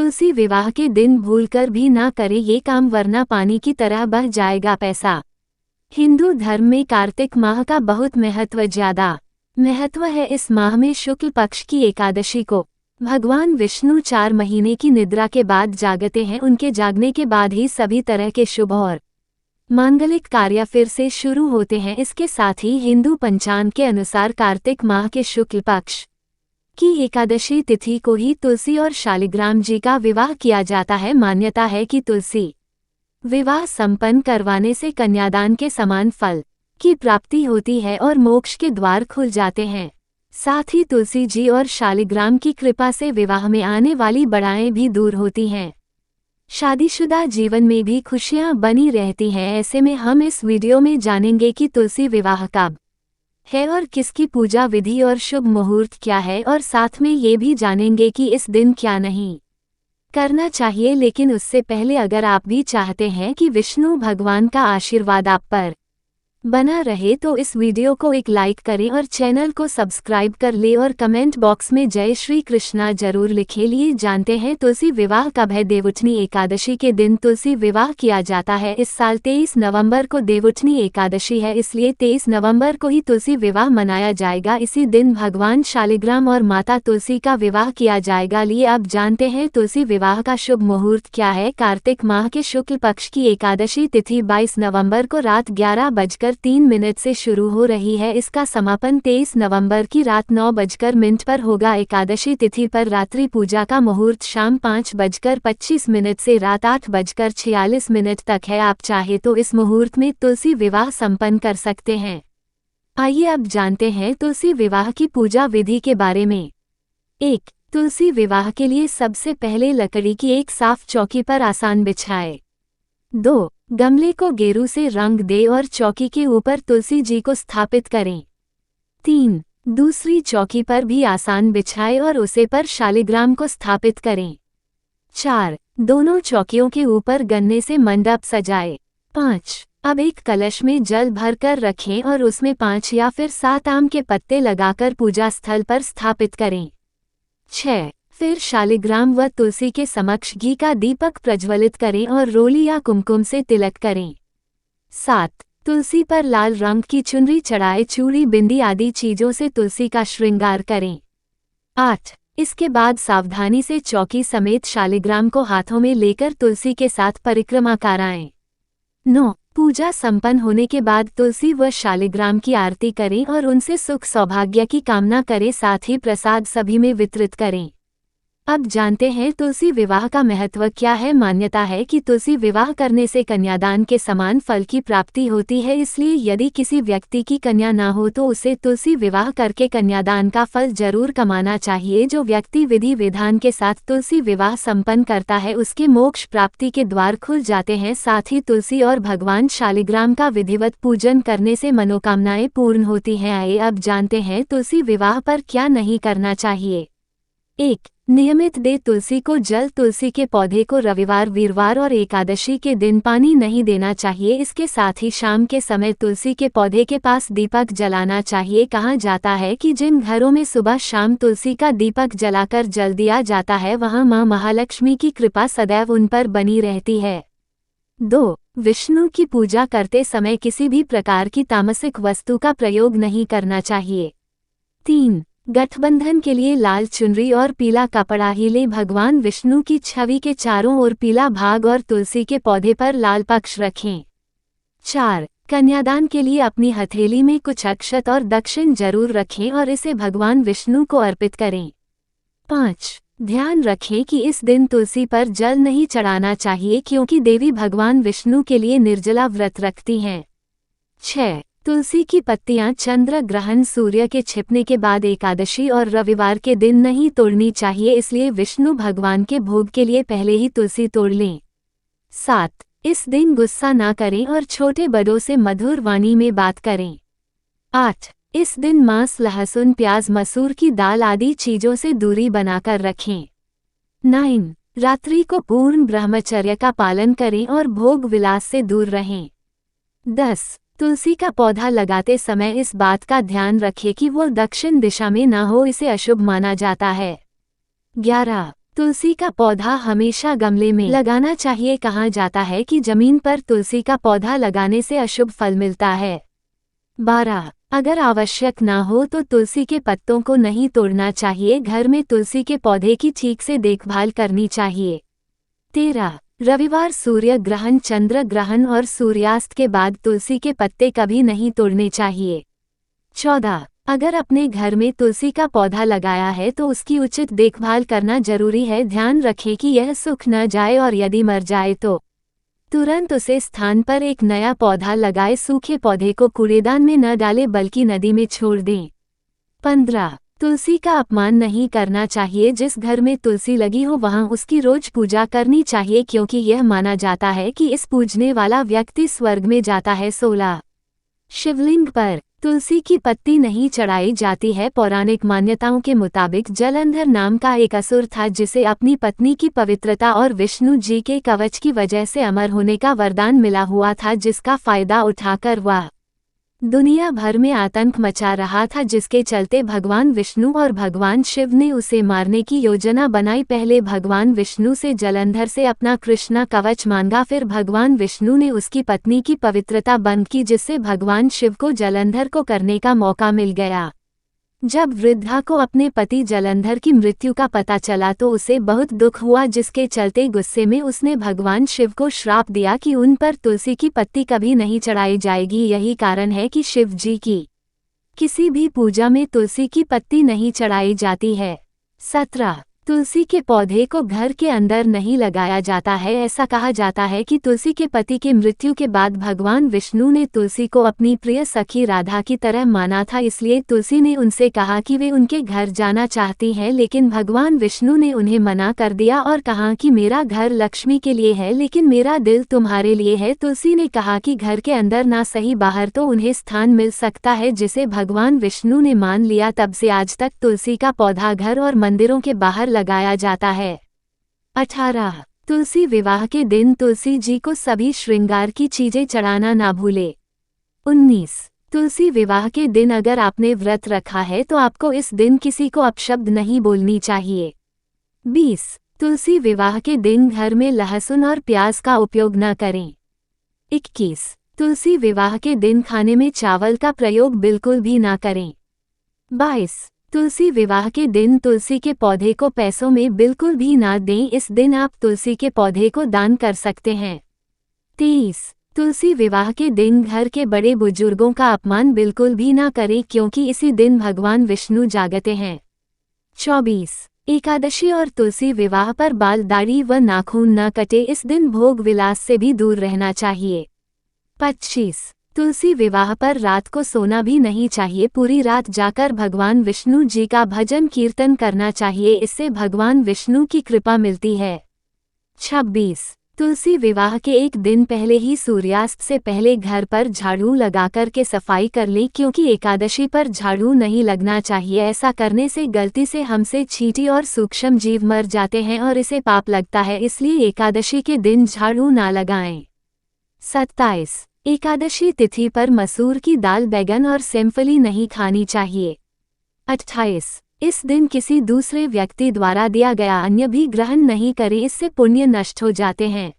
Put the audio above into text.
तुलसी विवाह के दिन भूलकर भी ना करे ये काम, वरना पानी की तरह बह जाएगा पैसा। हिंदू धर्म में कार्तिक माह का बहुत ज्यादा महत्व है। इस माह में शुक्ल पक्ष की एकादशी को भगवान विष्णु 4 महीने की निद्रा के बाद जागते हैं। उनके जागने के बाद ही सभी तरह के शुभ और मांगलिक कार्य फिर से शुरू होते हैं। इसके साथ ही हिंदू पंचांग के अनुसार कार्तिक माह के शुक्ल पक्ष की एकादशी तिथि को ही तुलसी और शालिग्राम जी का विवाह किया जाता है। मान्यता है कि तुलसी विवाह संपन्न करवाने से कन्यादान के समान फल की प्राप्ति होती है और मोक्ष के द्वार खुल जाते हैं। साथ ही तुलसी जी और शालिग्राम की कृपा से विवाह में आने वाली बड़ाएं भी दूर होती हैं। शादीशुदा जीवन में भी खुशियां बनी रहती हैं। ऐसे में हम इस वीडियो में जानेंगे कि तुलसी विवाह कब है और किसकी पूजा विधि और शुभ मुहूर्त क्या है, और साथ में ये भी जानेंगे कि इस दिन क्या नहीं करना चाहिए। लेकिन उससे पहले अगर आप भी चाहते हैं कि विष्णु भगवान का आशीर्वाद आप पर बना रहे तो इस वीडियो को एक लाइक करें और चैनल को सब्सक्राइब कर ले और कमेंट बॉक्स में जय श्री कृष्णा जरूर लिखें। लिए जानते हैं तुलसी विवाह कब है। देवउठनी एकादशी के दिन तुलसी विवाह किया जाता है। इस साल 23 नवंबर को देवउठनी एकादशी है, इसलिए 23 नवंबर को ही तुलसी विवाह मनाया जाएगा। इसी दिन भगवान शालिग्राम और माता तुलसी का विवाह किया जाएगा। लिए अब जानते हैं तुलसी विवाह का शुभ मुहूर्त क्या है। कार्तिक माह के शुक्ल पक्ष की एकादशी तिथि 22 नवंबर को रात 11:03 से शुरू हो रही है। इसका समापन 23 नवंबर की रात 9:00 पर होगा। एकादशी तिथि पर रात्रि पूजा का मुहूर्त शाम 5:25 से रात 8:46 तक है। आप चाहे तो इस मुहूर्त में तुलसी विवाह संपन्न कर सकते हैं। आइए अब जानते हैं तुलसी विवाह की पूजा विधि के बारे में। 1. तुलसी विवाह के लिए सबसे पहले लकड़ी की एक साफ चौकी पर आसन बिछाए। 2. गमले को गेरू से रंग दे और चौकी के ऊपर तुलसी जी को स्थापित करें। 3. दूसरी चौकी पर भी आसन बिछाए और उसे पर शालिग्राम को स्थापित करें। 4. दोनों चौकियों के ऊपर गन्ने से मंडप सजाए। 5. अब एक कलश में जल भरकर रखें और उसमें 5 या फिर 7 आम के पत्ते लगाकर पूजा स्थल पर स्थापित करें। 6. फिर शालिग्राम व तुलसी के समक्ष घी का दीपक प्रज्वलित करें और रोली या कुमकुम से तिलक करें। 7. तुलसी पर लाल रंग की चुनरी चढ़ाए चूड़ी बिंदी आदि चीजों से तुलसी का श्रृंगार करें। 8. इसके बाद सावधानी से चौकी समेत शालिग्राम को हाथों में लेकर तुलसी के साथ परिक्रमा कराएं। 9. पूजा संपन्न होने के बाद तुलसी व शालिग्राम की आरती करें और उनसे सुख सौभाग्य की कामना करें। साथ ही प्रसाद सभी में वितरित करें। अब जानते हैं तुलसी विवाह का महत्व क्या है। मान्यता है कि तुलसी विवाह करने से कन्यादान के समान फल की प्राप्ति होती है, इसलिए यदि किसी व्यक्ति की कन्या ना हो तो उसे तुलसी विवाह करके कन्यादान का फल जरूर कमाना चाहिए। जो व्यक्ति विधि विधान के साथ तुलसी विवाह संपन्न करता है उसके मोक्ष प्राप्ति के द्वार खुल जाते हैं। साथ ही तुलसी और भगवान शालिग्राम का विधिवत पूजन करने से मनोकामनाएं पूर्ण होती हैं। आइए अब जानते हैं तुलसी विवाह पर क्या नहीं करना चाहिए। 1. नियमित दे तुलसी को जल। तुलसी के पौधे को रविवार, वीरवार और एकादशी के दिन पानी नहीं देना चाहिए। इसके साथ ही शाम के समय तुलसी के पौधे के पास दीपक जलाना चाहिए। कहा जाता है कि जिन घरों में सुबह शाम तुलसी का दीपक जलाकर जल दिया जाता है वहां मां महालक्ष्मी की कृपा सदैव उन पर बनी रहती है। 2. विष्णु की पूजा करते समय किसी भी प्रकार की तामसिक वस्तु का प्रयोग नहीं करना चाहिए। 3. गठबंधन के लिए लाल चुनरी और पीला कपड़ा ही ले। भगवान विष्णु की छवि के चारों ओर पीला भाग और तुलसी के पौधे पर लाल पक्ष रखें। 4. कन्यादान के लिए अपनी हथेली में कुछ अक्षत और दक्षिण जरूर रखें और इसे भगवान विष्णु को अर्पित करें। 5. ध्यान रखें कि इस दिन तुलसी पर जल नहीं चढ़ाना चाहिए क्योंकि देवी भगवान विष्णु के लिए निर्जला व्रत रखती हैं। 6. तुलसी की पत्तियां चंद्र ग्रहण सूर्य के छिपने के बाद एकादशी और रविवार के दिन नहीं तोड़नी चाहिए, इसलिए विष्णु भगवान के भोग के लिए पहले ही तुलसी तोड़ लें। 7. इस दिन गुस्सा ना करें और छोटे बड़ों से मधुर वाणी में बात करें। 8. इस दिन मांस, लहसुन, प्याज, मसूर की दाल आदि चीजों से दूरी बनाकर रखें। 9. रात्रि को पूर्ण ब्रह्मचर्य का पालन करें और भोग विलास से दूर रहें। 10. तुलसी का पौधा लगाते समय इस बात का ध्यान रखें कि वो दक्षिण दिशा में ना हो, इसे अशुभ माना जाता है। 11. तुलसी का पौधा हमेशा गमले में लगाना चाहिए। कहा जाता है कि जमीन पर तुलसी का पौधा लगाने से अशुभ फल मिलता है। 12. अगर आवश्यक ना हो तो तुलसी के पत्तों को नहीं तोड़ना चाहिए। घर में तुलसी के पौधे की ठीक से देखभाल करनी चाहिए। 13. रविवार, सूर्य ग्रहण, चंद्र ग्रहण और सूर्यास्त के बाद तुलसी के पत्ते कभी नहीं तोड़ने चाहिए। 14. अगर अपने घर में तुलसी का पौधा लगाया है तो उसकी उचित देखभाल करना जरूरी है। ध्यान रखें कि यह सूख न जाए और यदि मर जाए तो तुरंत उसे स्थान पर एक नया पौधा लगाए। सूखे पौधे को कूड़ेदान में न डालें बल्कि नदी में छोड़ दें। 15. तुलसी का अपमान नहीं करना चाहिए। जिस घर में तुलसी लगी हो वहां उसकी रोज पूजा करनी चाहिए क्योंकि यह माना जाता है कि इस पूजने वाला व्यक्ति स्वर्ग में जाता है। 16. शिवलिंग पर तुलसी की पत्ती नहीं चढ़ाई जाती है। पौराणिक मान्यताओं के मुताबिक जलंधर नाम का एक असुर था जिसे अपनी पत्नी की पवित्रता और विष्णु जी के कवच की वजह से अमर होने का वरदान मिला हुआ था, जिसका फायदा उठाकर वह दुनिया भर में आतंक मचा रहा था, जिसके चलते भगवान विष्णु और भगवान शिव ने उसे मारने की योजना बनाई। पहले भगवान विष्णु से जलंधर से अपना कृष्णा कवच मांगा, फिर भगवान विष्णु ने उसकी पत्नी की पवित्रता बंद की, जिससे भगवान शिव को जलंधर को करने का मौका मिल गया। जब वृद्धा को अपने पति जलंधर की मृत्यु का पता चला तो उसे बहुत दुख हुआ, जिसके चलते गुस्से में उसने भगवान शिव को श्राप दिया कि उन पर तुलसी की पत्ती कभी नहीं चढ़ाई जाएगी। यही कारण है कि शिव जी की किसी भी पूजा में तुलसी की पत्ती नहीं चढ़ाई जाती है। 17. तुलसी के पौधे को घर के अंदर नहीं लगाया जाता है। ऐसा कहा जाता है कि तुलसी के पति के मृत्यु के बाद भगवान विष्णु ने तुलसी को अपनी प्रिय सखी राधा की तरह माना था, इसलिए तुलसी ने उनसे कहा कि वे उनके घर जाना चाहती हैं, लेकिन भगवान विष्णु ने उन्हें मना कर दिया और कहा कि मेरा घर लक्ष्मी के लिए है लेकिन मेरा दिल तुम्हारे लिए है। तुलसी ने कहा कि घर के अंदर ना सही बाहर तो उन्हें स्थान मिल सकता है, जिसे भगवान विष्णु ने मान लिया। तब से आज तक तुलसी का पौधा घर और मंदिरों के बाहर लगाया जाता है। 18. तुलसी विवाह के दिन तुलसी जी को सभी श्रृंगार की चीजें चढ़ाना ना भूले। 19. तुलसी विवाह के दिन अगर आपने व्रत रखा है तो आपको इस दिन किसी को अपशब्द नहीं बोलनी चाहिए। 20. तुलसी विवाह के दिन घर में लहसुन और प्याज का उपयोग न करें। 21. तुलसी विवाह के दिन खाने में चावल का प्रयोग बिल्कुल भी ना करें। 22. तुलसी विवाह के दिन तुलसी के पौधे को पैसों में बिल्कुल भी ना दें। इस दिन आप तुलसी के पौधे को दान कर सकते हैं। 23. तुलसी विवाह के दिन घर के बड़े बुजुर्गों का अपमान बिल्कुल भी ना करें क्योंकि इसी दिन भगवान विष्णु जागते हैं। 24. एकादशी और तुलसी विवाह पर बाल, दाढ़ी व नाखून न कटे। इस दिन भोग विलास से भी दूर रहना चाहिए। 25. तुलसी विवाह पर रात को सोना भी नहीं चाहिए। पूरी रात जाकर भगवान विष्णु जी का भजन कीर्तन करना चाहिए, इससे भगवान विष्णु की कृपा मिलती है। 26. तुलसी विवाह के एक दिन पहले ही सूर्यास्त से पहले घर पर झाड़ू लगाकर के सफाई कर लें क्योंकि एकादशी पर झाड़ू नहीं लगना चाहिए। ऐसा करने से गलती से हमसे चींटी और सूक्ष्म जीव मर जाते हैं और इसे पाप लगता है, इसलिए एकादशी के दिन झाड़ू ना लगाएं। 27. एकादशी तिथि पर मसूर की दाल, बैगन और सेमफली नहीं खानी चाहिए। 28. इस दिन किसी दूसरे व्यक्ति द्वारा दिया गया अन्न भी ग्रहण नहीं करें, इससे पुण्य नष्ट हो जाते हैं।